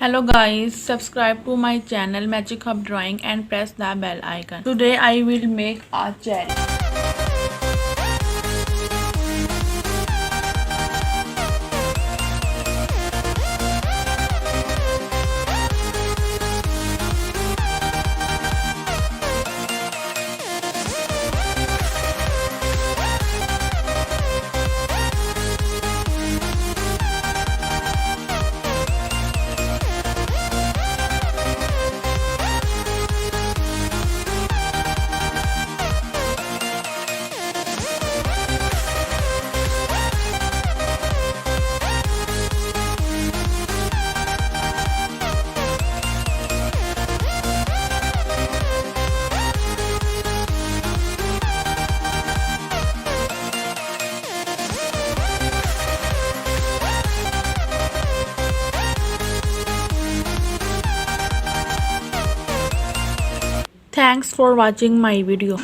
Hello guys, subscribe to my channel Magic Hub Drawing and press the bell icon. Today I will make a cherry. Thanks for watching my video.